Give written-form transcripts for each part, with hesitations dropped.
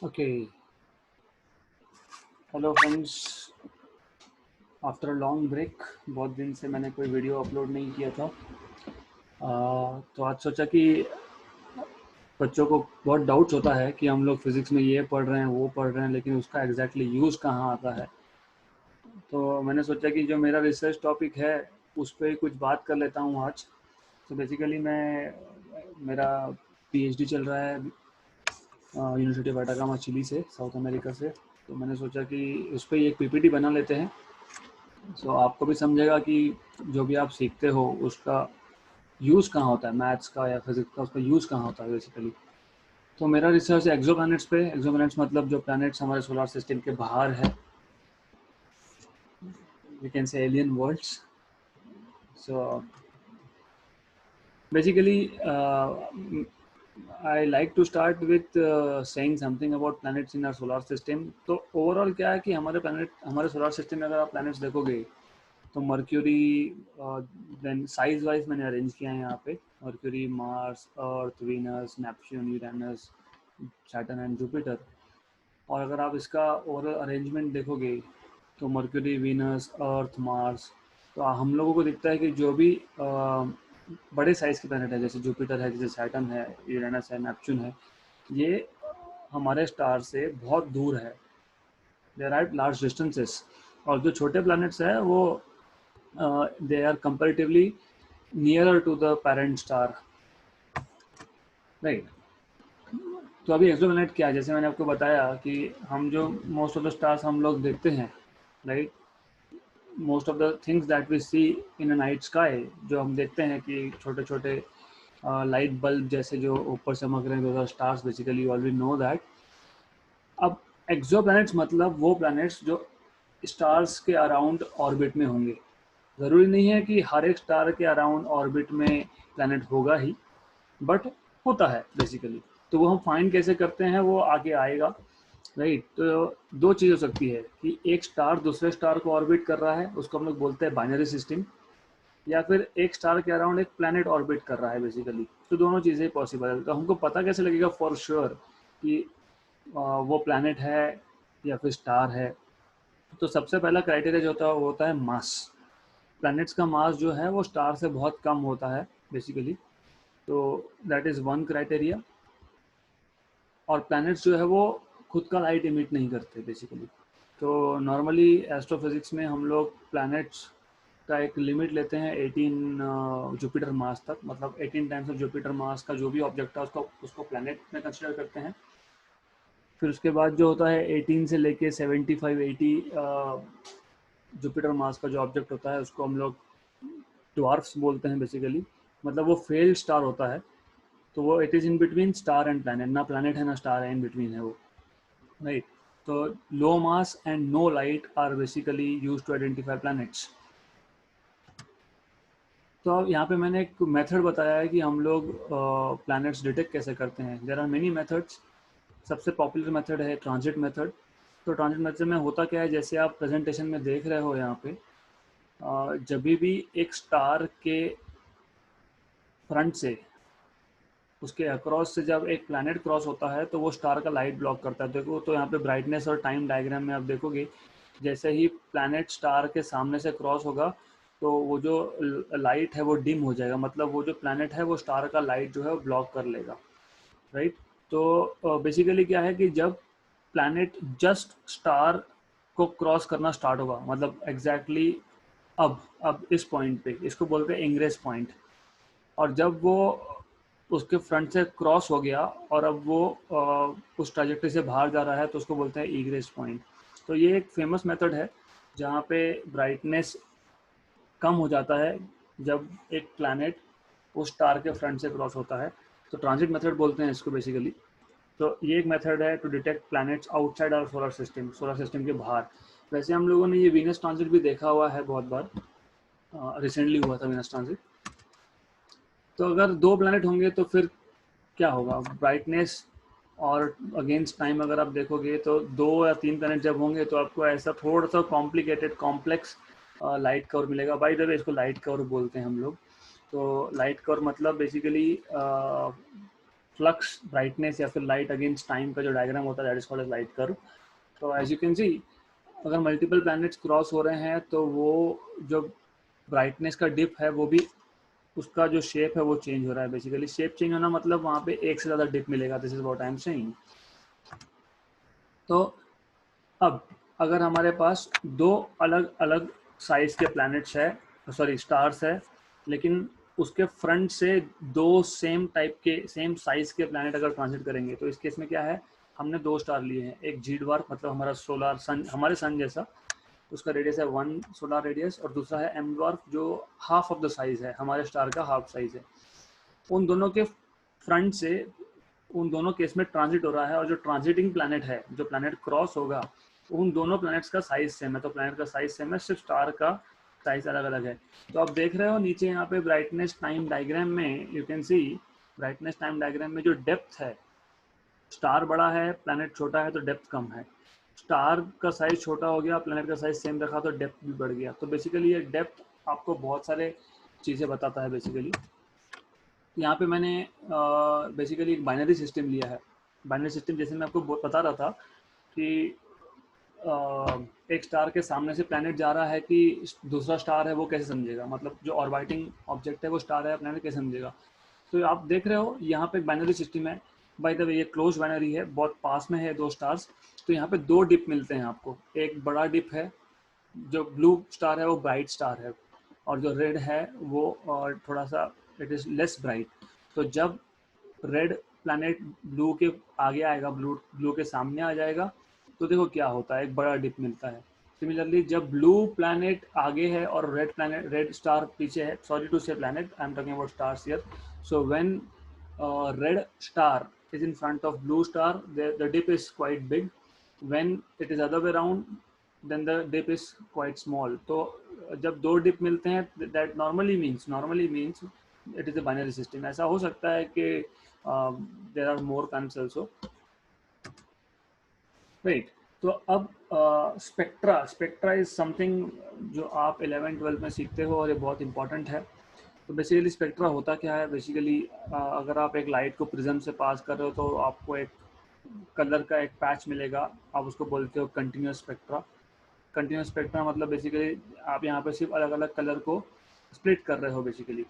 Okay. Hello friends. After a long break, बहुत दिन से मैंने कोई वीडियो अपलोड नहीं किया था। तो आज सोचा कि बच्चों को बहुत डाउट्स होता है कि हम लोग फिज़िक्स में ये पढ़ रहे हैं वो पढ़ रहे हैं, लेकिन उसका एग्जैक्टली यूज़ कहाँ आता है। तो मैंने सोचा कि जो मेरा रिसर्च टॉपिक है उस पर कुछ बात कर लेता हूँ आज। तो बेसिकली मैं मेरा पीएचडी चल रहा है यूनिवर्सिटी ऑफ अटाकामा चिली से, साउथ अमेरिका से। तो मैंने सोचा कि उस पर एक पीपीटी बना लेते हैं। सो आपको भी समझेगा कि जो भी आप सीखते हो उसका यूज़ कहाँ होता है, मैथ्स का या फिजिक्स का, उसका यूज़ कहाँ होता है बेसिकली। तो मेरा रिसर्च एक्सो प्लैनेट्स पे। एक्सो प्लैनेट्स मतलब जो प्लैनेट्स हमारे सोलर सिस्टम के बाहर है, we can say alien worlds. So basically I like to start with saying something about planets in our solar system. तो ओवरऑल क्या है कि हमारे सोलर सिस्टम में अगर आप प्लैनेट्स देखोगे तो मर्क्यूरी, देन साइज वाइज मैंने अरेंज किया है यहाँ पे। Mercury, Mars, earth, Venus, Neptune, Uranus, Saturn and Jupiter. और अगर आप इसका ओवरऑल अरेंजमेंट देखोगे तो मर्क्यूरी, वीनस, अर्थ, मार्स, तो हम लोगों को दिखता है कि जो भी बड़े साइज़ के प्लैनेट है, जैसे जुपिटर है, जैसे सैटर्न है, यूरेनस है, नेपच्यून है, ये हमारे स्टार से बहुत दूर है। There are large distances. और जो छोटे प्लैनेट्स हैं वो they are comparatively nearer to the parent star, right? तो अभी एक्सोप्लैनेट क्या है, जैसे मैंने आपको बताया कि हम जो मोस्ट ऑफ द स्टार्स हम लोग देखते हैं, right. Most of the things that we see in a night sky, जो हम देखते हैं कि छोटे छोटे लाइट बल्ब जैसे जो ऊपर चमक रहे हैं, those are stars basically, you already know that. अब एक्सोप्लैनेट्स मतलब वो प्लैनेट्स जो स्टार्स के अराउंड ऑर्बिट में होंगे। ज़रूरी नहीं है कि हर एक स्टार के अराउंड ऑर्बिट में प्लैनेट होगा ही, बट होता है बेसिकली। तो वो हम फाइंड कैसे करते हैं वो आगे आएगा, राइट। तो दो चीज़ हो सकती है कि एक स्टार दूसरे स्टार को ऑर्बिट कर रहा है, उसको हम लोग बोलते हैं बाइनरी सिस्टम, या फिर एक स्टार के अराउंड एक प्लैनेट ऑर्बिट कर रहा है बेसिकली। तो दोनों चीज़ें पॉसिबल है। तो हमको पता कैसे लगेगा फॉर श्योर कि वो प्लैनेट है या फिर स्टार है। तो सबसे पहला क्राइटेरिया जो होता है वो होता है मास। प्लैनेट्स का मास जो है वो स्टार से बहुत कम होता है बेसिकली। तो दैट इज़ वन क्राइटेरिया। और प्लैनेट्स जो है वो खुद का लाइट इमिट नहीं करते बेसिकली। तो नॉर्मली एस्ट्रोफिजिक्स में हम लोग प्लैनेट्स का एक लिमिट लेते हैं 18 जुपिटर मास तक, मतलब 18 टाइम्स ऑफ जुपिटर मास का जो भी ऑब्जेक्ट है उसको उसको प्लैनेट में कंसिडर करते हैं। फिर उसके बाद जो होता है 18 से लेके 75 80 जुपिटर मास का जो ऑब्जेक्ट होता है उसको हम लोग ड्वार्फ्स बोलते हैं बेसिकली। मतलब वो फेल्ड स्टार होता है। तो वो it is in between star and planet, ना प्लैनेट है ना स्टार है, इन बिटवीन है वो, राइट। तो low mass and no light are basically use to identify planets. तो अब यहाँ पे मैंने एक मेथड बताया है कि हम लोग प्लैनेट्स डिटेक्ट कैसे करते हैं। There are many methods. सबसे पॉपुलर मेथड है ट्रांजिट मेथड। तो ट्रांजिट मेथड में होता क्या है, जैसे आप प्रेजेंटेशन में देख रहे हो यहाँ पे, जब भी एक स्टार के फ्रंट से, उसके अक्रॉस से जब एक प्लैनेट क्रॉस होता है तो वो स्टार का लाइट ब्लॉक करता है। देखो तो यहाँ पे ब्राइटनेस और टाइम डायग्राम में आप देखोगे, जैसे ही प्लैनेट स्टार के सामने से क्रॉस होगा तो वो जो लाइट है वो डिम हो जाएगा, मतलब वो जो प्लैनेट है वो स्टार का लाइट जो है वो ब्लॉक कर लेगा, राइट। तो बेसिकली क्या है कि जब प्लैनेट जस्ट स्टार को क्रॉस करना स्टार्ट होगा, मतलब एग्जैक्टली अब इस पॉइंट पे, इसको बोलते हैं इंग्रेस पॉइंट। और जब वो उसके फ्रंट से क्रॉस हो गया और अब वो उस ट्रैजेक्टरी से बाहर जा रहा है तो उसको बोलते हैं इग्रेस पॉइंट। तो ये एक फेमस मेथड है जहाँ पे ब्राइटनेस कम हो जाता है जब एक प्लैनेट उस स्टार के फ्रंट से क्रॉस होता है। तो ट्रांजिट मेथड बोलते हैं इसको बेसिकली। तो ये एक मेथड है to detect planets outside our solar system, solar system के बाहर। वैसे हम लोगों ने ये वीनस ट्रांजिट भी देखा हुआ है बहुत बार, रिसेंटली हुआ था वीनस ट्रांजिट। तो अगर दो प्लैनेट होंगे तो फिर क्या होगा, ब्राइटनेस और अगेंस्ट टाइम अगर आप देखोगे तो दो या तीन प्लैनेट जब होंगे तो आपको ऐसा थोड़ा सा कॉम्प्लिकेटेड कॉम्प्लेक्स लाइट कवर मिलेगा। बाय द वे इसको लाइट कवर बोलते हैं हम लोग। तो लाइट कवर मतलब बेसिकली फ्लक्स ब्राइटनेस या फिर लाइट अगेंस्ट टाइम का जो डायग्राम होता है that is called as light curve. तो एज यू कैन सी अगर मल्टीपल प्लैनेट्स क्रॉस हो रहे हैं तो वो जो ब्राइटनेस का डिप है वो भी उसका जो शेप है वो चेंज हो रहा है। बेसिकली शेप चेंज होना मतलब वहाँ पे एक से ज़्यादा डिप मिलेगा, this is what I am saying. तो अब अगर हमारे पास दो अलग अलग साइज के प्लैनेट्स है, सॉरी स्टार्स है, लेकिन उसके फ्रंट से दो सेम टाइप के सेम साइज के प्लैनेट अगर ट्रांजिट करेंगे तो इस केस में क्या है, हमने दो स्टार लिए हैं, एक जी ड्वार्फ मतलब हमारा सोलर सन, हमारे सन जैसा, उसका रेडियस है 1 सोलर रेडियस, और दूसरा है एम ड्वार्फ जो हाफ ऑफ द साइज है, हमारे स्टार का हाफ साइज है। उन दोनों के फ्रंट से उन दोनों केस में ट्रांजिट हो रहा है, और जो ट्रांजिटिंग प्लैनेट है, जो प्लैनेट क्रॉस होगा, उन दोनों प्लैनेट्स का साइज सेम है। तो प्लैनेट का साइज सेम है, सिर्फ स्टार का साइज अलग अलग है। तो आप देख रहे हो नीचे यहाँ पे ब्राइटनेस टाइम डायग्राम में you can C brightness time diagram में जो डेप्थ है, स्टार बड़ा है प्लैनेट छोटा है तो डेप्थ कम है, स्टार का साइज छोटा हो गया प्लैनेट का साइज सेम रखा तो डेप्थ भी बढ़ गया। तो बेसिकली ये डेप्थ आपको बहुत सारे चीज़ें बताता है। बेसिकली यहाँ पे मैंने बेसिकली एक बाइनरी सिस्टम लिया है। बाइनरी सिस्टम जैसे मैं आपको बता रहा था कि एक स्टार के सामने से प्लैनेट जा रहा है कि दूसरा स्टार है वो कैसे समझेगा, मतलब जो ऑर्बिटिंग ऑब्जेक्ट है वो स्टार है प्लैनेट कैसे समझेगा। तो आप देख रहे हो यहाँ पे बाइनरी सिस्टम है, बाय द वे ये क्लोज बाइनरी है, बहुत पास में है दो स्टार्स। तो यहाँ पे दो डिप मिलते हैं आपको, एक बड़ा डिप है, जो ब्लू स्टार है वो ब्राइट स्टार है, और जो रेड है वो थोड़ा सा इट इज़ लेस ब्राइट। तो जब रेड प्लैनेट ब्लू के आगे आएगा, ब्लू के सामने आ जाएगा, तो देखो क्या होता है, एक बड़ा डिप मिलता है। सिमिलरली जब ब्लू प्लैनेट आगे है और रेड स्टार पीछे है, सॉरी टू से planet, I am talking about stars here, so when red star is in front of blue star, the dip is quite big. When it is other way around, then the dip is quite small. तो जब दो dip मिलते हैं that normally means it is a binary system. ऐसा हो सकता है कि there are more kinds also, right? तो अब स्पेक्ट्रा इज समथिंग जो आप 11th-12th में सीखते हो और ये बहुत इंपॉर्टेंट है। तो बेसिकली स्पेक्ट्रा होता क्या है, बेसिकली अगर आप एक लाइट को प्रिज्म से पास कर रहे हो तो आपको एक कलर का एक पैच मिलेगा, आप उसको बोलते हो कंटिन्यूस स्पेक्ट्रा। कंटिन्यूस स्पेक्ट्रा मतलब बेसिकली आप यहाँ पे सिर्फ अलग अलग कलर को स्प्लिट कर रहे हो। बेसिकली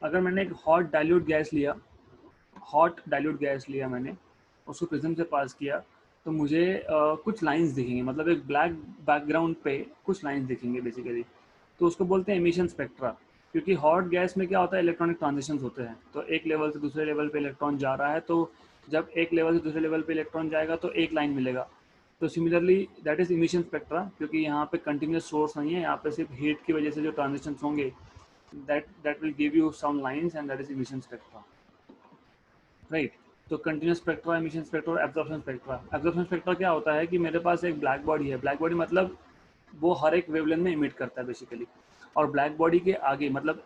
अगर मैंने एक हॉट डाइल्यूट गैस लिया मैंने, उसको प्रिज्म से पास किया, तो मुझे कुछ लाइंस दिखेंगी, मतलब एक ब्लैक बैकग्राउंड पे कुछ लाइंस दिखेंगे बेसिकली। तो उसको बोलते हैं एमिशन स्पेक्ट्रा, क्योंकि हॉट गैस में क्या होता है, इलेक्ट्रॉनिक ट्रांजिशंस होते हैं, तो एक लेवल से दूसरे लेवल पे इलेक्ट्रॉन जा रहा है, तो जब एक लेवल से दूसरे लेवल पे इलेक्ट्रॉन जाएगा तो एक लाइन मिलेगा। तो similarly that is emission spectra, क्योंकि यहाँ पे कंटिन्यूस सोर्स नहीं है, यहाँ पे सिर्फ हीट की वजह से जो ट्रांजिशंस होंगे that will give you some lines, and that is emission spectra, right. तो कंटिन्यूस स्पेक्ट्रा, एमिशन स्पेक्ट्रा और एब्जॉर्प्शन स्पेक्ट्रा। एब्जॉर्प्शन स्पेक्ट्रा क्या होता है कि मेरे पास एक ब्लैक बॉडी है, ब्लैक बॉडी मतलब वो हर एक वेवलेंथ में इमिट करता है बेसिकली, और ब्लैक बॉडी के आगे मतलब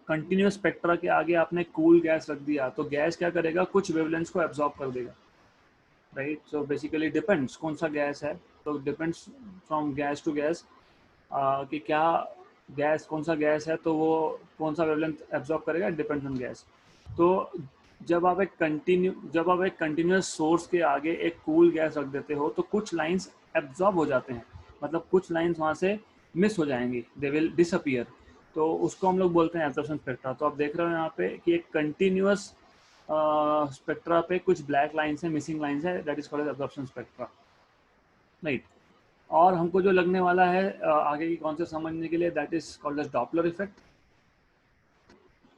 कंटिन्यूस स्पेक्ट्रा के आगे आपने कूल गैस रख दिया, तो गैस क्या करेगा, कुछ वेवलेंथ्स को एब्जॉर्ब कर देगा, राइट। सो बेसिकली डिपेंड्स कौन सा गैस है, तो depends from gas to gas कि क्या गैस, कौन सा गैस है तो वो कौन सा वेवलेंथ एब्जॉर्ब करेगा, डिपेंड्स ऑन गैस। तो जब आप एक कंटिन्यूस सोर्स के आगे एक कूल गैस रख देते हो तो कुछ लाइंस एब्जॉर्ब हो जाते हैं, मतलब कुछ लाइंस वहाँ से मिस हो जाएंगी, दे विल डिसअपियर, तो उसको हम लोग बोलते हैं एब्जॉर्प्शन स्पेक्ट्रा। तो आप देख रहे हो यहाँ पे कि एक कंटिन्यूस स्पेक्ट्रा पे कुछ ब्लैक लाइंस है, मिसिंग लाइंस है, that is called absorption spectra, right. और हमको जो लगने वाला है आगे की कॉन्सेप्ट समझने के लिए, that is called as Doppler effect.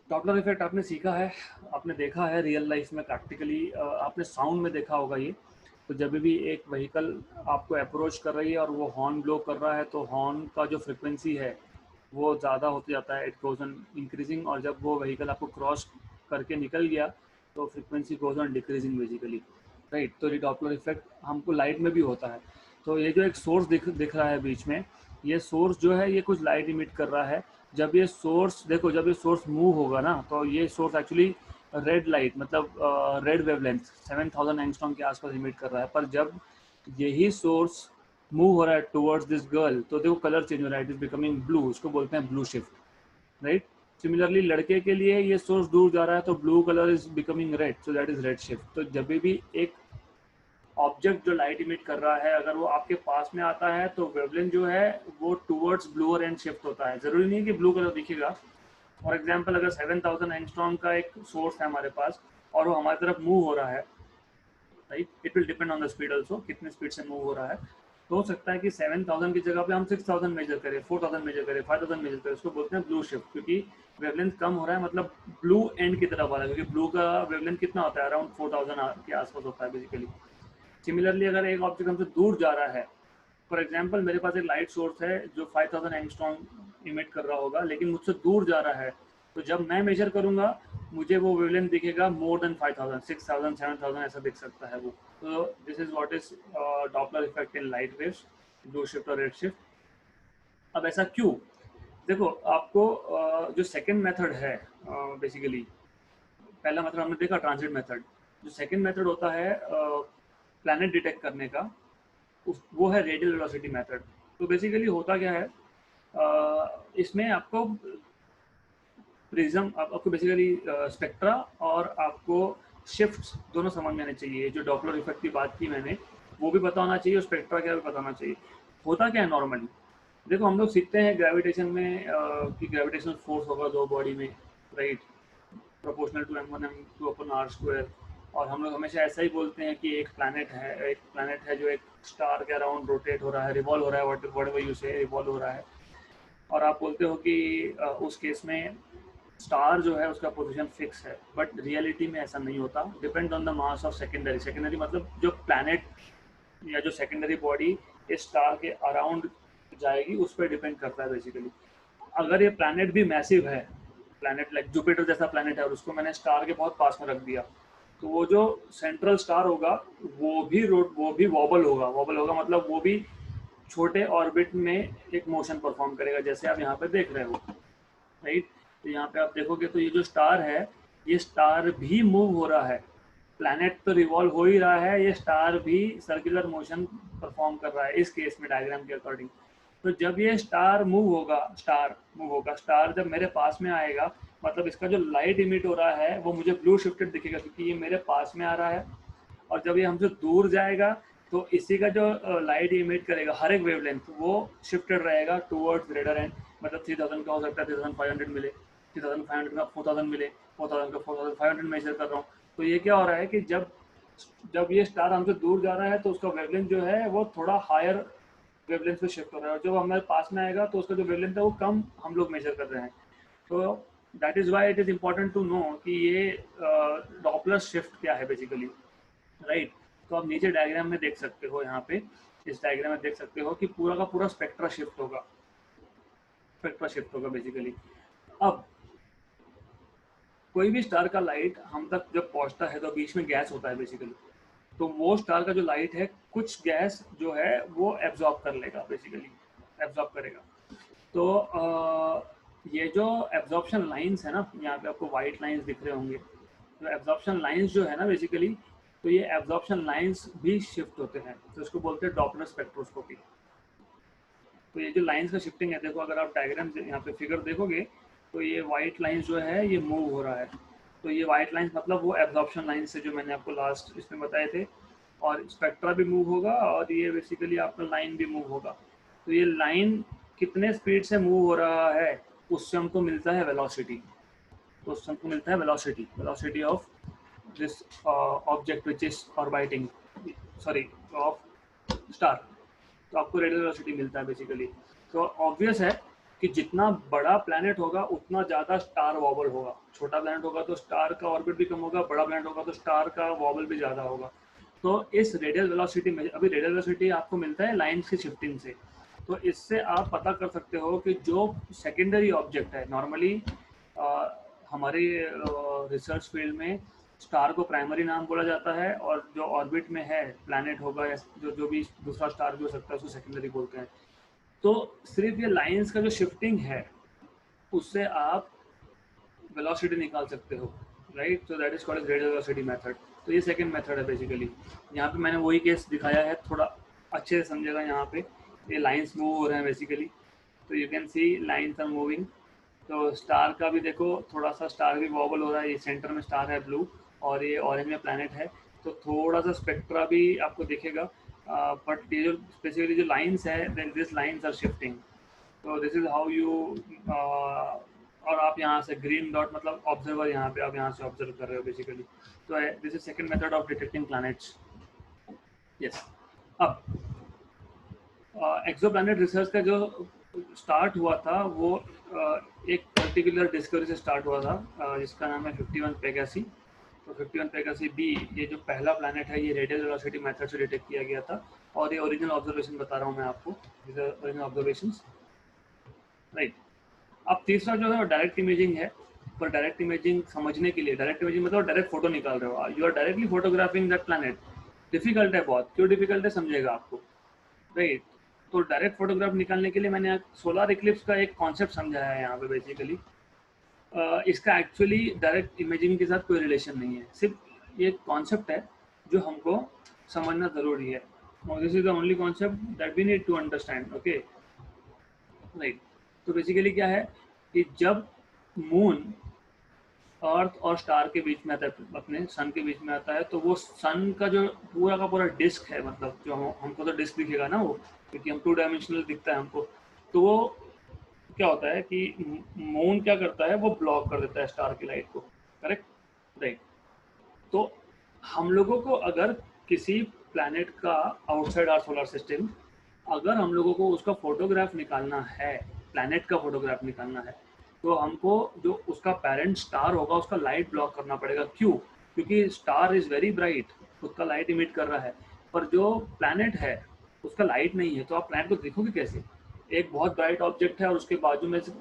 Doppler effect आपने सीखा है, आपने देखा है रियल लाइफ में प्रैक्टिकली, आपने साउंड में देखा होगा ये। तो जब भी एक व्हीकल आपको अप्रोच कर रही है और वो हॉर्न ब्लो कर रहा है, तो हॉर्न का जो फ्रिक्वेंसी है वो ज़्यादा होते जाता है, इट गोज ऑन इंक्रीजिंग, और जब वो व्हीकल आपको क्रॉस करके निकल गया तो frequency goes on decreasing basically, right. तो ये डॉपलर इफेक्ट हमको लाइट में भी होता है। तो ये जो एक सोर्स दिख रहा है बीच में, ये सोर्स जो है ये कुछ लाइट इमिट कर रहा है। जब ये सोर्स देखो, जब ये सोर्स मूव होगा ना, तो ये सोर्स एक्चुअली रेड लाइट मतलब रेड वेवलेंथ 7000 एंगस्ट्रॉम के आसपास इमिट कर रहा है, पर जब यही सोर्स मूव हो रहा है टुवर्ड्स दिस गर्ल, तो देखो कलर चेंज हो रहा है, इट इज बिकमिंग ब्लू, उसको बोलते हैं ब्लू शिफ्ट, राइट। सिमिलरली लड़के के लिए ये सोर्स दूर जा रहा है तो blue colour is becoming red, so that is red shift. तो जब भी एक ऑब्जेक्ट जो लाइट इमिट कर रहा है अगर वो आपके पास में आता है तो वेवलेंथ जो है वो टूवर्ड्स ब्लूअर एंड शिफ्ट होता है। जरूरी नहीं कि ब्लू कलर दिखेगा। फॉर एग्जाम्पल अगर 7000 एंगस्ट्रॉम का एक सोर्स है हमारे पास और वो हमारी तरफ मूव हो रहा है, right, it will depend on the speed also, कितने स्पीड से मूव हो रहा है। तो हो सकता है कि 7000 की जगह पे हम 6000 मेजर करें, 4000 मेजर करें, 5000 मेजर करें, उसको बोलते हैं ब्लू शिफ्ट, क्योंकि वेवलेंथ कम हो रहा है, मतलब ब्लू एंड की तरफ आ रहा है, क्योंकि ब्लू का वेवलेंथ कितना होता है, अराउंड 4000 के आसपास होता है बेसिकली। सिमिलरली अगर एक ऑब्जेक्ट हमसे दूर जा रहा है, फॉर एग्जाम्पल मेरे पास एक लाइट सोर्स है जो 5000 एंगस्ट्रॉम इमिट कर रहा होगा लेकिन मुझसे दूर जा रहा है, तो जब मैं मेजर करूंगा मुझे वो वेवलेंथ दिखेगा मोर देन 5000, 6000, 7000 ऐसा दिख सकता है वो। तो this is what is Doppler effect in light waves, blue shift और रेड शिफ्ट। अब ऐसा क्यों? देखो आपको जो सेकंड मेथड है बेसिकली, पहला मेथड हमने देखा ट्रांजिट मेथड, जो सेकंड मेथड होता है प्लैनेट डिटेक्ट करने का, वो है रेडियल वेलोसिटी मेथड। तो बेसिकली होता क्या है, इसमें आपको प्रिज्म आपको बेसिकली स्पेक्ट्रा और आपको शिफ्ट्स दोनों समझ में आने चाहिए। जो डॉपलर इफेक्ट की बात की मैंने वो भी पता होना चाहिए और स्पेक्ट्रा क्या भी पता होना चाहिए। होता क्या है नॉर्मली, देखो हम लोग सीखते हैं ग्रेविटेशन में कि ग्रेविटेशनल फोर्स होगा दो बॉडी में, right, proportional to m1 m2 upon r square. और हम लोग हमेशा ऐसा ही बोलते हैं कि एक प्लैनेट है जो एक स्टार के अराउंड रोटेट हो रहा है, रिवॉल्व हो रहा है, व्हाटएवर यू से, रिवॉल्व हो रहा है। और आप बोलते हो कि उस केस में स्टार जो है उसका पोजीशन फिक्स है, बट रियलिटी में ऐसा नहीं होता। Depend on the mass of secondary मतलब जो प्लैनेट या जो सेकेंडरी बॉडी इस स्टार के अराउंड जाएगी उस पर डिपेंड करता है बेसिकली। अगर ये प्लैनेट भी मैसिव है, प्लैनेट लाइक जुपिटर जैसा प्लैनेट है और उसको मैंने स्टार के बहुत पास में रख दिया, तो वो जो सेंट्रल स्टार होगा वो भी वॉबल होगा मतलब वो भी छोटे ऑर्बिट में एक मोशन परफॉर्म करेगा, जैसे आप यहाँ पे देख रहे हो, राइट। तो यहाँ पे आप देखोगे तो ये जो स्टार है ये स्टार भी मूव हो रहा है, प्लैनेट तो रिवॉल्व हो ही रहा है, ये स्टार भी सर्कुलर मोशन परफॉर्म कर रहा है इस केस में डायग्राम के अकॉर्डिंग। तो जब ये स्टार मूव होगा, स्टार जब मेरे पास में आएगा मतलब इसका जो लाइट इमिट हो रहा है वो मुझे ब्लू शिफ्टेड दिखेगा क्योंकि ये मेरे पास में आ रहा है। और जब ये हमसे दूर जाएगा तो इसी का जो लाइट इमिट करेगा हर एक वेवलेंथ वो शिफ्टेड रहेगा टूवर्ड्स रेडर एंड, मतलब 3000 का हो सकता है 3500 मिले, 3500 का 4000 मिले, 4000 का 4500 मेजर कर रहा हूँ। तो ये क्या हो रहा है कि जब ये स्टार हमसे दूर जा रहा है तो उसका वेवलेंथ जो है वो थोड़ा हायर वेवलेंथ पे शिफ्ट हो रहा है, और जब हमारे पास में आएगा तो उसका जो वेवलेंथ है वो कम हम लोग मेजर कर रहे हैं। तो that is why it is important to know कि ये डॉपलर शिफ्ट क्या है बेसिकली, राइट। तो आप नीचे डायग्राम में देख सकते हो, यहाँ पे इस डायग्राम में देख सकते हो कि पूरा का पूरा स्पेक्ट्रा शिफ्ट होगा बेसिकली। अब कोई भी स्टार का लाइट हम तक जब पहुंचता है तो बीच में गैस होता है बेसिकली, तो वो स्टार का जो लाइट है कुछ गैस जो है वो एब्जॉर्ब कर लेगा बेसिकली, एब्जॉर्ब करेगा। तो ये जो एब्जॉर्प्शन लाइंस है ना, यहाँ पे आपको वाइट लाइंस दिख रहे होंगे, तो एब्जॉर्प्शन लाइंस जो है ना बेसिकली, तो ये एब्जॉर्प्शन लाइंस भी शिफ्ट होते हैं, तो इसको बोलते हैं डॉपलर स्पेक्ट्रोस्कोपी। तो ये जो लाइंस का शिफ्टिंग है, देखो अगर आप डायग्राम यहाँ पे फिगर देखोगे तो ये वाइट लाइंस जो है ये मूव हो रहा है, तो ये वाइट लाइंस मतलब वो एब्जॉर्प्शन लाइंस है जो मैंने आपको लास्ट इसमें बताए थे, और स्पेक्ट्रा भी मूव होगा और ये बेसिकली आपका लाइन भी मूव होगा। तो ये लाइन कितने स्पीड से मूव हो रहा है उससे हमको मिलता है वेलोसिटी, तो उससे हमको मिलता है velocity of this object which is orbiting, sorry, of star. तो आपको रेडियल वेलोसिटी मिलता है बेसिकली। तो ऑब्वियस है कि जितना बड़ा प्लैनेट होगा उतना ज़्यादा स्टार वॉबल होगा, छोटा प्लैनेट होगा तो स्टार का ऑर्बिट भी कम होगा, बड़ा प्लैनेट होगा तो स्टार का वॉबल भी ज़्यादा होगा। तो इस रेडियल वेलोसिटी में, अभी रेडियल वेलोसिटी आपको मिलता है लाइन्स की शिफ्टिंग से, तो इससे आप पता कर सकते हो कि जो सेकेंडरी ऑब्जेक्ट है, नॉर्मली हमारी रिसर्च फील्ड में स्टार को प्राइमरी नाम बोला जाता है, और जो ऑर्बिट में है प्लैनेट होगा या जो भी दूसरा स्टार भी हो सकता है उसको सेकेंडरी बोलते हैं। तो सिर्फ ये लाइंस का जो शिफ्टिंग है उससे आप वेलोसिटी निकाल सकते हो, राइट। तो that is called radial velocity method. तो ये सेकंड मेथड है बेसिकली। यहाँ पे मैंने वही केस दिखाया है, थोड़ा अच्छे से समझेगा। यहाँ पे ये लाइंस मूव हो रहे हैं बेसिकली, तो you can see lines are moving, तो स्टार का भी देखो, थोड़ा सा स्टार भी वॉबल हो रहा है, ये सेंटर में स्टार है ब्लू और ये ऑरेंज में प्लैनेट है, तो थोड़ा सा स्पेक्ट्रा भी आपको दिखेगा, बट ये जो स्पेसिफिकली जो लाइंस है, दिस लाइंस आर शिफ्टिंग, तो दिस इज हाउ यू, और आप यहाँ से ग्रीन डॉट मतलब ऑब्जर्वर, यहाँ पे आप यहाँ से ऑब्जर्व कर रहे हो बेसिकली, तो this is second method of detecting planets. Yes, अब एक्सोप्लैनेट रिसर्च का जो स्टार्ट हुआ था वो एक पर्टिकुलर डिस्कवरी से स्टार्ट हुआ था, जिसका नाम है 51 पेगासी। तो 51 पेगासी बी, ये जो पहला प्लैनेट है, ये रेडियल वेलोसिटी मेथड से डिटेक्ट किया गया था, और ये ओरिजिनल ऑब्जर्वेशन बता रहा हूँ मैं आपको, ओरिजिनल ऑब्जर्वेशंस, राइट। अब तीसरा जो है वो डायरेक्ट इमेजिंग है, पर डायरेक्ट इमेजिंग समझने के लिए, डायरेक्ट इमेजिंग मतलब डायरेक्ट फोटो निकाल रहे हो, you are directly photographing that planet. Difficult है बहुत, क्यों डिफिकल्ट है समझेगा आपको, राइट। तो डायरेक्ट फोटोग्राफ निकालने के लिए मैंने सोलर इक्लिप्स का एक कॉन्सेप्ट समझाया है यहाँ पे बेसिकली। इसका एक्चुअली डायरेक्ट इमेजिंग के साथ कोई रिलेशन नहीं है, सिर्फ ये कॉन्सेप्ट है जो हमको समझना ज़रूरी है, और this is the only concept that we need to understand, okay, right. तो बेसिकली क्या है कि जब मून अर्थ और स्टार के बीच में आता है, अपने सन के बीच में आता है, तो वो सन का जो पूरा का पूरा डिस्क है, मतलब जो हमको तो डिस्क दिखेगा ना वो, क्योंकि हम 2 डायमेंशनल दिखता है हमको, तो वो क्या होता है कि मून क्या करता है, वो ब्लॉक कर देता है स्टार की लाइट को, करेक्ट, राइट। तो हम लोगों को अगर किसी प्लैनेट का आउटसाइड आवर सोलर सिस्टम, अगर हम लोगों को उसका फोटोग्राफ निकालना है, प्लैनेट का फोटोग्राफ निकालना है, तो हमको जो उसका पेरेंट स्टार होगा उसका लाइट ब्लॉक करना पड़ेगा। क्यों? क्योंकि स्टार इज वेरी ब्राइट, उसका लाइट इमिट कर रहा है, पर जो प्लैनेट है उसका लाइट नहीं है, तो आप प्लैनेट को देखोगे कैसे? एक बहुत ब्राइट ऑब्जेक्ट है और उसके बाजू में से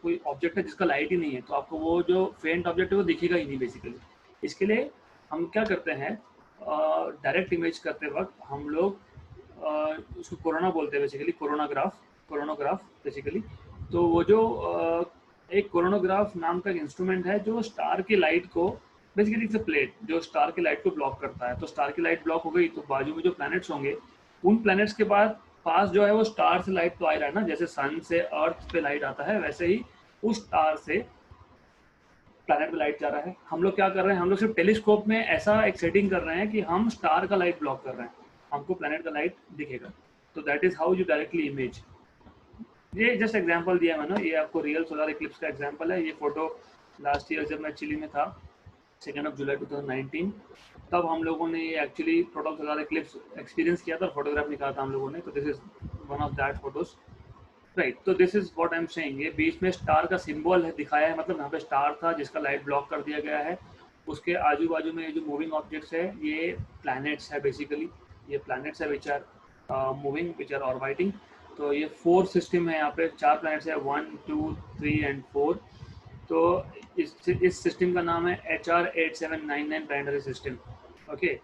कोई ऑब्जेक्ट है जिसका लाइट ही नहीं है, तो आपको वो जो फेंट ऑब्जेक्ट है वो दिखेगा ही नहीं बेसिकली। इसके लिए हम क्या करते हैं, डायरेक्ट इमेज करते वक्त हम लोग उसको कोरोना बोलते हैं बेसिकली, कोरोनोग्राफ बेसिकली। तो वो जो एक कोरोनोग्राफ नाम का एक इंस्ट्रूमेंट है जो स्टार की लाइट को, बेसिकली इट्स अ प्लेट जो स्टार की लाइट को ब्लॉक करता है। तो स्टार की लाइट ब्लॉक हो गई तो बाजू में जो प्लैनेट्स होंगे, उन प्लैनेट्स के बाद पास जो है वो स्टार से लाइट तो आ रहा है ना, जैसे सन से अर्थ पे लाइट आता है, वैसे ही उस स्टार से प्लैनेट पे लाइट जा रहा है। हम लोग क्या कर रहे हैं, हम लोग सिर्फ टेलीस्कोप में ऐसा एक सेटिंग कर रहे हैं कि हम स्टार का लाइट ब्लॉक कर रहे हैं, हमको प्लैनेट का लाइट दिखेगा। तो that is how you directly image. ये जस्ट एग्जांपल दिया मैंने, ये आपको रियल सोलर इक्लिप्स का एग्जांपल है। ये फोटो लास्ट ईयर जब मैं चिली में था, 2 जुलाई 2019, तब हम लोगों ने ये actually total solar eclipse experience किया था, फोटोग्राफ निकाला था हम लोगों ने। तो this is one of that photos, right. तो this is what I am saying, ये बीच में स्टार का सिंबल है दिखाया है, मतलब यहाँ पे स्टार था जिसका लाइट ब्लॉक कर दिया गया है। उसके आजू बाजू में ये जो मूविंग ऑब्जेक्ट्स है ये प्लैनेट्स है बेसिकली, ये प्लैनेट्स है which are moving, which are orbiting. तो ये 4 सिस्टम है, यहाँ पे 4 प्लैनेट्स है, 1 2 3 एंड 4। तो इस सिस्टम का नाम है HR8799 प्लैनेटरी सिस्टम, ओके।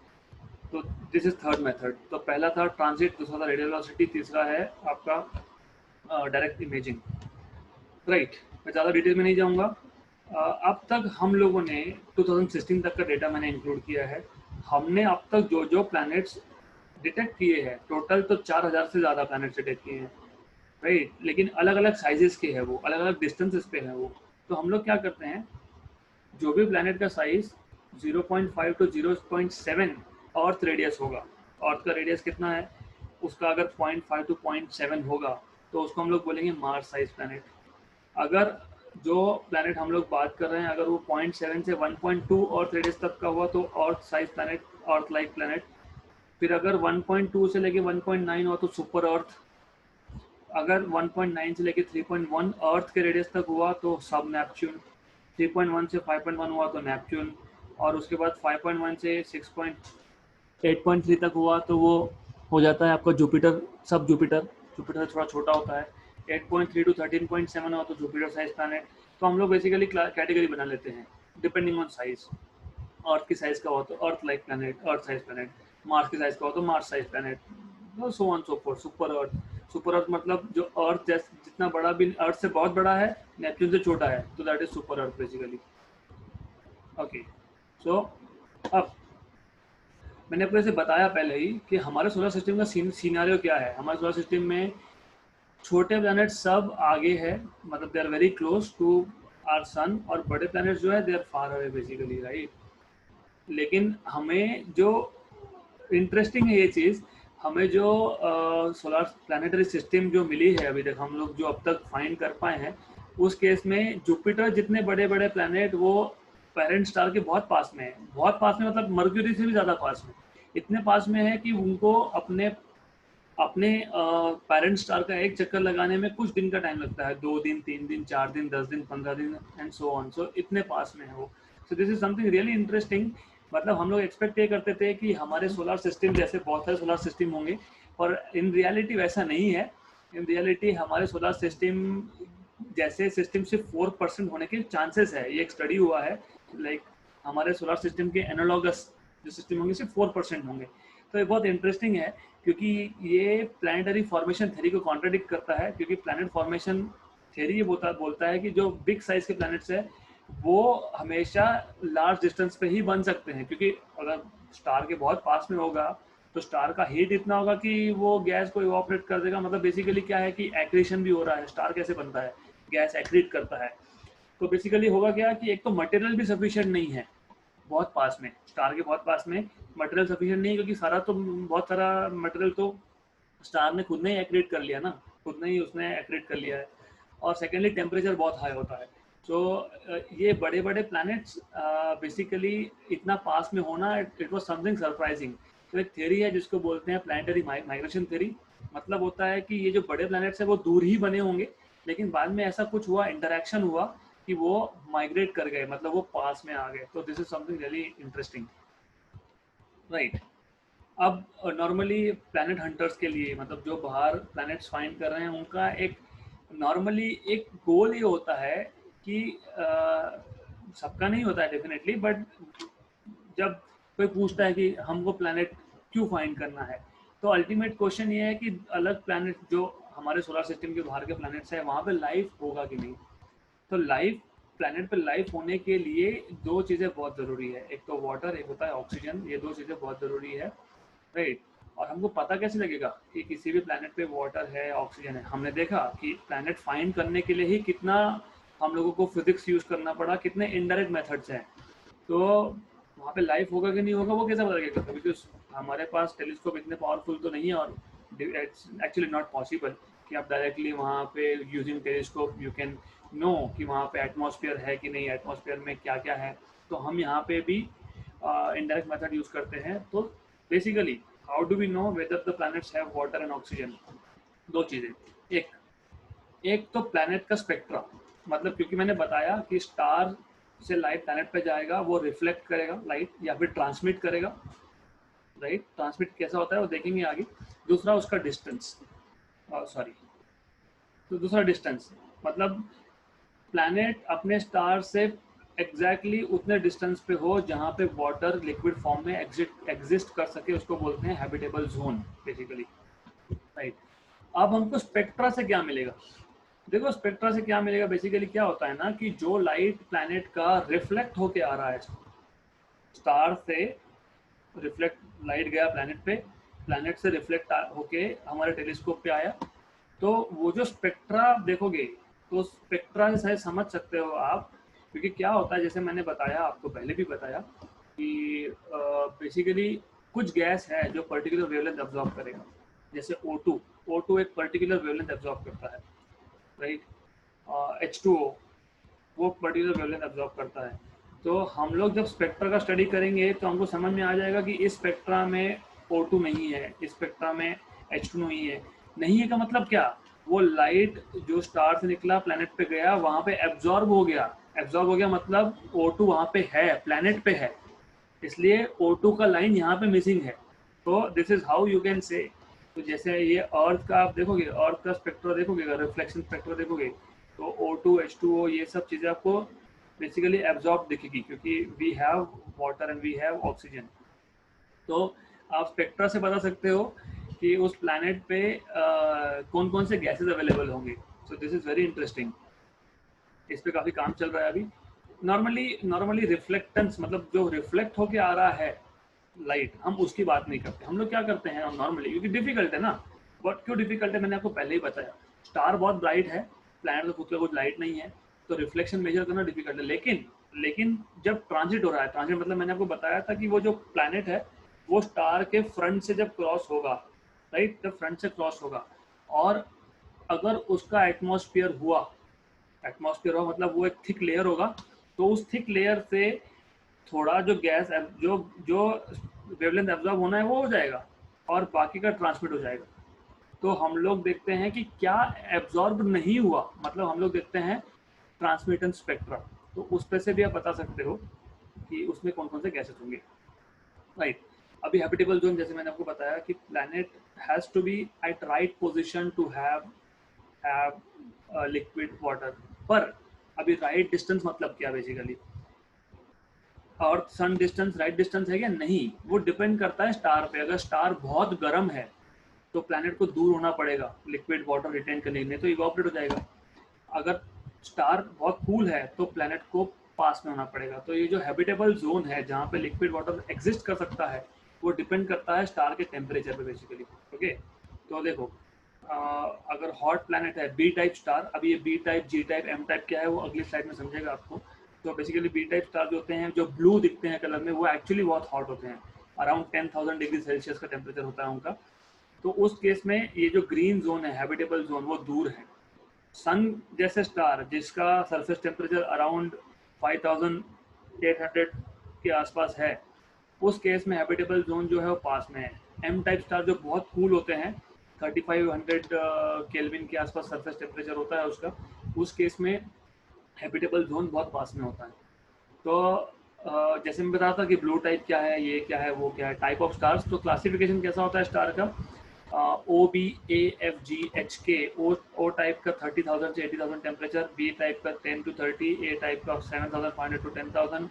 तो दिस इज थर्ड मेथड। तो पहला था ट्रांजिट, दूसरा था रेडियल वेलोसिटी, तीसरा है आपका डायरेक्ट इमेजिंग, राइट। मैं ज़्यादा डिटेल में नहीं जाऊँगा। अब तक हम लोगों ने 2016 तक का डेटा मैंने इंक्लूड किया है। हमने अब तक जो जो प्लैनेट्स डिटेक्ट किए हैं, टोटल तो 4000 से ज़्यादा प्लैनेट्स डिटेक्ट किए हैं, राइट। लेकिन अलग अलग साइजेस के हैं वो, अलग अलग डिस्टेंसेस पे हैं वो। तो हम लोग क्या करते हैं, जो भी प्लैनेट का साइज 0.5 टू 0.7 अर्थ रेडियस होगा, अर्थ का रेडियस कितना है, उसका अगर 0.5 टू 0.7 होगा तो उसको हम लोग बोलेंगे मार्स साइज प्लैनेट। अगर जो प्लैनेट हम लोग बात कर रहे हैं अगर वो 0.7 से 1.2 अर्थ रेडियस तक का हुआ तो earth size planet, earth like planet. फिर अगर 1.2 से लेके 1.9 हुआ तो सुपर अर्थ। अगर 1.9 से लेके 3.1 अर्थ के रेडियस तक हुआ तो सब नेपच्यून। 3.1 से 5.1 हुआ तो नेपच्यून। और उसके बाद 5.1 से 6.8.3 तक हुआ तो वो हो जाता है आपका जुपिटर, सब जुपिटर। जुपिटर थोड़ा छोटा होता है। 8.3 टू 13.7 हुआ तो जुपिटर साइज प्लैनेट। तो हम लोग बेसिकली कैटेगरी बना लेते हैं डिपेंडिंग ऑन साइज। अर्थ की साइज का हुआ तो अर्थ लाइक प्लैनेट, अर्थ साइज प्लैनेट। मार्स की साइज का हुआ तो Mars size planet, so on so fourth. Super earth, super अर्थ मतलब जो अर्थ जितना बड़ा भी, अर्थ से बहुत बड़ा है, नेपच्यून से छोटा है, तो that is super earth basically, okay. So अब मैंने आपको ऐसे बताया पहले ही कि हमारे सोलर सिस्टम का सीनारियो क्या है। हमारे सोलर सिस्टम में छोटे प्लैनेट सब आगे है, मतलब they are very close to our sun, और बड़े प्लैनेट्स जो है they are far away basically, right. लेकिन हमें जो इंटरेस्टिंग है ये चीज़, हमें जो सोलर प्लानिटरी सिस्टम जो मिली है अभी तक, हम लोग जो अब तक फाइंड कर पाए हैं, उस केस में जुपिटर जितने बड़े बड़े प्लैनेट वो पेरेंट स्टार के बहुत पास में है, बहुत पास में, मतलब मर्क्यूरी से भी ज़्यादा पास में, इतने पास में है कि उनको अपने अपने पेरेंट स्टार का एक चक्कर लगाने में कुछ दिन का टाइम लगता है, 2 दिन, 3 दिन, 4 दिन, 10 दिन, 15 दिन, एंड सो ऑन। सो इतने पास में है वो। So this is something really interesting. मतलब हम लोग एक्सपेक्ट ये करते थे कि हमारे सोलर सिस्टम जैसे बहुत सारे सोलर सिस्टम होंगे, पर इन रियलिटी वैसा नहीं है। इन रियलिटी हमारे सोलर सिस्टम जैसे सिस्टम सिर्फ 4% होने के चांसेस है। ये एक स्टडी हुआ है, लाइक हमारे सोलर सिस्टम के एनालॉगस जो सिस्टम होंगे सिर्फ 4% होंगे। तो ये बहुत इंटरेस्टिंग है, क्योंकि ये प्लानिटरी फॉर्मेशन थ्योरी को कॉन्ट्रडिक्ट करता है, क्योंकि प्लानिट फॉर्मेशन थ्योरी ये बोलता है कि जो बिग साइज के प्लैनेट्स है वो हमेशा लार्ज डिस्टेंस पे ही बन सकते हैं, क्योंकि अगर स्टार के बहुत पास में होगा तो स्टार का हीट इतना होगा कि वो गैस को इवोपरेट कर देगा। मतलब बेसिकली क्या है कि एक्रीशन भी हो रहा है। स्टार कैसे बनता है, गैस एक्रीट करता है। तो बेसिकली होगा क्या कि एक तो मटेरियल भी सफिशिएंट नहीं है, बहुत पास में, स्टार के बहुत पास में मटेरियल सफिशिएंट नहीं है, क्योंकि सारा तो बहुत सारा मटेरियल तो स्टार ने खुद ने ही एक्रेट कर लिया ना, खुद ने ही उसने एक्रेट कर लिया है। और सेकेंडली टेम्परेचर बहुत हाई होता है। तो ये बड़े बड़े प्लैनेट्स बेसिकली इतना पास में होना, इट वाज समथिंग सरप्राइजिंग। तो एक थ्योरी है जिसको बोलते हैं प्लैनेटरी माइग्रेशन थ्योरी। मतलब होता है कि ये जो बड़े प्लैनेट्स है वो दूर ही बने होंगे, लेकिन बाद में ऐसा कुछ हुआ, इंटरेक्शन हुआ कि वो माइग्रेट कर गए, मतलब वो पास में आ गए। तो this is something really interesting, right. अब नॉर्मली प्लैनेट हंटर्स के लिए, मतलब जो बाहर प्लैनेट्स फाइंड कर रहे हैं, उनका एक नॉर्मली एक गोल ये होता है कि सबका नहीं होता है डेफिनेटली, बट जब कोई पूछता है कि हमको प्लैनेट क्यों फाइंड करना है, तो अल्टीमेट क्वेश्चन ये है कि अलग प्लैनेट जो हमारे सोलर सिस्टम के बाहर के प्लैनेट्स है वहाँ पे लाइफ होगा कि नहीं। तो लाइफ, प्लैनेट पे लाइफ होने के लिए दो चीज़ें बहुत ज़रूरी है, एक तो वाटर, एक होता है ऑक्सीजन। ये दो चीज़ें बहुत ज़रूरी है, राइट। और हमको पता कैसे लगेगा कि किसी भी प्लैनेट पे वाटर है, ऑक्सीजन है? हमने देखा कि प्लैनेट फाइंड करने के लिए ही कितना हम लोगों को फिजिक्स यूज करना पड़ा, कितने इनडायरेक्ट मेथड्स हैं। तो वहाँ पे लाइफ होगा कि नहीं होगा वो कैसे पता लगेगा? बिकॉज हमारे पास टेलीस्कोप इतने पावरफुल तो नहीं है, और इट्स एक्चुअली नॉट पॉसिबल कि आप डायरेक्टली वहाँ पे using telescope you can know कि वहाँ पे एटमॉस्फेयर है कि नहीं, एटमॉस्फेयर में क्या क्या है। तो हम यहाँ पे भी इनडायरेक्ट मेथड यूज करते हैं। तो basically how do we know whether the planets have water and oxygen? दो चीज़ें, एक एक तो प्लैनेट का स्पेक्ट्रा, मतलब क्योंकि मैंने बताया कि स्टार से लाइट प्लैनेट पे जाएगा, वो रिफ्लेक्ट करेगा लाइट या फिर ट्रांसमिट करेगा, राइट। ट्रांसमिट कैसा होता है वो देखेंगे आगे। दूसरा उसका डिस्टेंस, सॉरी, तो दूसरा डिस्टेंस मतलब प्लैनेट अपने स्टार से एग्जैक्टली उतने डिस्टेंस पे हो जहाँ पे वाटर लिक्विड फॉर्म में एग्जिस्ट कर सके, उसको बोलते हैं हैबिटेबल जोन बेसिकली, राइट। अब हमको स्पेक्ट्रा से क्या मिलेगा? देखो स्पेक्ट्रा से क्या मिलेगा, बेसिकली क्या होता है ना कि जो लाइट प्लैनेट का रिफ्लेक्ट होके आ रहा है, स्टार से रिफ्लेक्ट लाइट गया प्लैनेट पे, प्लैनेट से रिफ्लेक्ट होके हमारे टेलीस्कोप पे आया, तो वो जो स्पेक्ट्रा आप देखोगे, तो स्पेक्ट्रा से शायद समझ सकते हो आप। क्योंकि क्या होता है, जैसे मैंने बताया, आपको पहले भी बताया कि बेसिकली कुछ गैस है जो पर्टिकुलर वेवलेंथ एब्जॉर्ब करेगा, जैसे O2 एक पर्टिकुलर वेवलेंथ एब्जॉर्ब करता है, राइट। H2O वो पर्टिकुलर वेवलेंथ एब्जॉर्ब करता है। तो हम लोग जब स्पेक्ट्रा का स्टडी करेंगे तो हमको समझ में आ जाएगा कि इस स्पेक्ट्रा में O2 नहीं है, इस स्पेक्ट्रा में H2 नहीं है। नहीं है का मतलब क्या? वो लाइट जो स्टार से निकला प्लैनेट पे गया, वहाँ पे एब्जॉर्ब हो गया। एब्जॉर्ब हो गया मतलब O2 वहाँ पे है, प्लैनेट पे है, इसलिए O2 का लाइन यहाँ पे मिसिंग है। तो this is how you can say. तो जैसे ये अर्थ का आप देखोगे, अर्थ का स्पेक्ट्रा देखोगे, रिफ्लेक्शन स्पेक्ट्रा देखोगे, तो O2 H2O ये सब चीज़ें आपको बेसिकली एब्जॉर्ब दिखेगी, क्योंकि we have water and we have oxygen. तो आप स्पेक्ट्रा से बता सकते हो कि उस प्लैनेट पे कौन कौन से गैसेस अवेलेबल होंगे। So this is very interesting, इस पे काफ़ी काम चल रहा है अभी। नॉर्मली रिफ्लेक्टेंस, मतलब जो रिफ्लेक्ट होके आ रहा है लाइट, हम उसकी बात नहीं करते। हम लोग क्या करते हैं नॉर्मली, क्योंकि डिफिकल्ट है ना। बट क्यों डिफिकल्ट है, मैंने आपको पहले ही बताया। स्टार बहुत ब्राइट है, प्लैनेट तो खुद का कुछ लाइट नहीं है, तो रिफ्लेक्शन मेजर करना डिफिकल्ट है। लेकिन जब ट्रांजिट हो रहा है, ट्रांजिट मतलब मैंने आपको बताया था कि वो जो प्लैनेट है वो स्टार के फ्रंट से जब क्रॉस होगा, राइट, जब फ्रंट से क्रॉस होगा, और अगर उसका एटमॉस्फेयर हुआ मतलब वो एक थिक लेयर होगा, तो उस थिक लेयर से थोड़ा जो गैस जो जो वेवलेंथ एब्जॉर्ब होना है वो हो जाएगा और बाकी का ट्रांसमिट हो जाएगा। तो हम लोग देखते हैं कि क्या एब्जॉर्ब नहीं हुआ, मतलब हम लोग देखते हैं ट्रांसमिटेंस स्पेक्ट्रा, तो उस पर से भी आप बता सकते हो कि उसमें कौन कौन से गैसेस होंगे, राइट। अभी हैबिटेबल जोन जैसे मैंने आपको बताया कि planet has to be at right position to have liquid water, पर अभी राइट डिस्टेंस मतलब क्या basically, earth sun distance right distance है क्या, नहीं, वो डिपेंड करता है स्टार पे। अगर स्टार बहुत गर्म है तो प्लैनेट को दूर होना पड़ेगा लिक्विड वाटर रिटेन करने के लिए, तो इवापोरेट हो जाएगा। अगर स्टार बहुत कूल है तो प्लैनेट को पास में होना पड़ेगा। तो ये जो हैबिटेबल जोन है जहाँ पे लिक्विड वाटर एग्जिस्ट कर सकता है वो डिपेंड करता है स्टार के टेम्परेचर पे बेसिकली। ओके, तो देखो अगर हॉट प्लैनेट है बी टाइप स्टार, अभी ये बी टाइप जी टाइप एम टाइप क्या है वो अगली स्लाइड में समझेगा आपको। तो बेसिकली बी टाइप स्टार जो होते हैं जो ब्लू दिखते हैं कलर में, वो एक्चुअली बहुत हॉट होते हैं, अराउंड 10,000 डिग्री सेल्सियस का टेम्परेचर होता है उनका। तो उस केस में ये जो ग्रीन जोन है हैबिटेबल जोन वो दूर है। सन जैसे स्टार जिसका सरफेस टेम्परेचर अराउंड 5,800 के आसपास है, उस केस में हैबिटेबल जोन जो है वो पास में है। एम टाइप स्टार जो बहुत कूल होते हैं, 3500 केल्विन के आसपास सरफेस टेम्परेचर होता है उसका, उस केस में हैबिटेबल जोन बहुत पास में होता है। तो जैसे मैं बता था कि ब्लू टाइप क्या है, ये क्या है, वो क्या है, टाइप ऑफ स्टार्स। तो क्लासिफिकेशन कैसा होता है स्टार का, O B A F G H K. O type का 30,000 से 80,000 टेम्परेचर, बी टाइप का 10 to 30, ए टाइप का 7,500 to 10,000,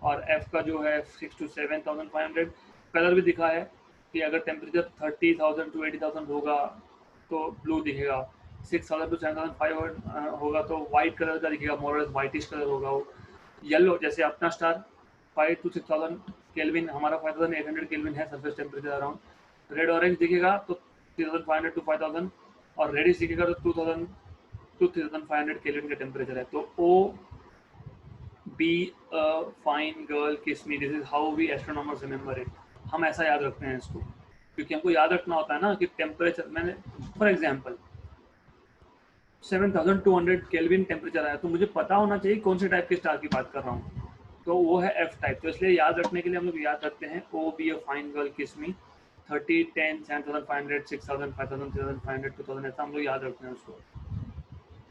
और एफ का जो है 6 to 7,500। कलर भी दिखा है कि अगर टेम्परेचर 30,000 to 80,000 होगा तो ब्लू दिखेगा, 6,000 to 7,500 होगा तो वाइट कलर का दिखेगा, मोरलेस वाइटिश कलर होगा वो। येलो जैसे अपना स्टार 5 to 6,000 केल्विन, हमारा 5,800 केल्विन है surface temperature around. Red orange दिखेगा तो 3,500 to 5,000, और रेडिश दिखेगा तो 2,000 to 3,500 केल्विन का टेम्परेचर है। तो O B A fine girl kiss me, this is how we astronomers remember it. हम ऐसा याद रखते हैं इसको क्योंकि हमको याद रखना होता है ना कि टेम्परेचर, मैंने फॉर एग्जाम्पल 7,200 केल्विन टेम्परेचर आया तो मुझे पता होना चाहिए कौन से टाइप के स्टार की बात कर रहा हूँ, तो वो है एफ टाइप। तो इसलिए याद रखने के लिए हम लोग याद रखते हैं O B A fine girl kiss me, 30, 10, 7,500, 6,000, 5,000, 3,500, 2,000, ऐसा हम लोग याद रखते हैं उसको,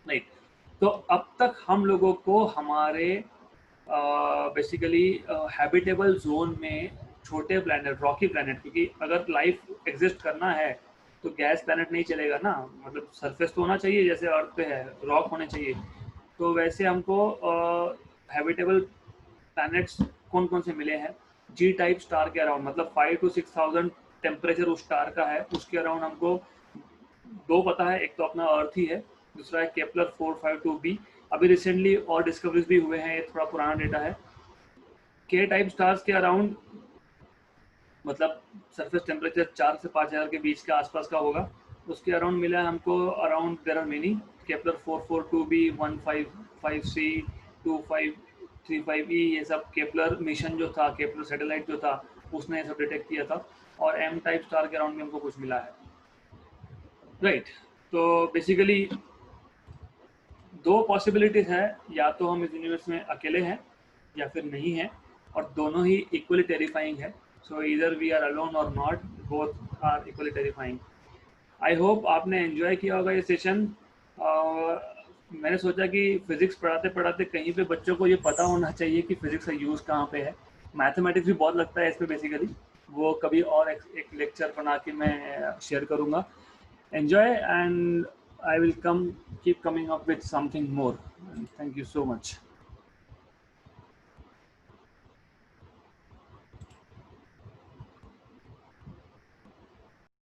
राइट। तो अब तक हम लोगों को हमारे बेसिकली हैबिटेबल जोन में छोटे प्लैनेट, रॉकी प्लैनेट, क्योंकि अगर लाइफ एग्जिस्ट करना है तो गैस प्लैनेट नहीं चलेगा ना, मतलब सरफेस तो होना चाहिए जैसे अर्थ पे है, रॉक होने चाहिए। तो वैसे हमको हैबिटेबल प्लैनेट्स कौन कौन से मिले हैं, जी टाइप स्टार के अराउंड, मतलब 5 to 6,000 टेम्परेचर उस स्टार का है, उसके अराउंड हमको दो पता है, एक तो अपना अर्थ ही है, दूसरा है केपलर 452b। अभी रिसेंटली और डिस्कवरीज भी हुए हैं, ये थोड़ा पुराना डेटा है। के टाइप स्टार्स के अराउंड मतलब सरफेस टेम्परेचर 4 से 5,000 के बीच के आसपास का होगा, उसके अराउंड मिला है हमको around there are many, Kepler 442b, 155c, 2535e, ये सब केपलर मिशन जो था, केपलर सैटेलाइट जो था उसने ये सब डिटेक्ट किया था। और एम टाइप स्टार के अराउंड में हमको कुछ मिला है, राइट। तो बेसिकली दो पॉसिबिलिटीज है, या तो हम इस यूनिवर्स में अकेले हैं या फिर नहीं है, और दोनों ही इक्वली टेरिफाइंग है। सो इधर वी आर अलोन और not, both are equally terrifying. I hope आपने एंजॉय किया होगा ये सेशन। मैंने सोचा कि फिजिक्स पढ़ाते पढ़ाते कहीं पे बच्चों को ये पता होना चाहिए कि फिजिक्स का यूज़ कहाँ पे है। मैथमेटिक्स भी बहुत लगता है इसमें बेसिकली, वो कभी और एक लेक्चर बना के मैं शेयर करूँगा। Enjoy, and I will keep coming up with something more. Thank you so much.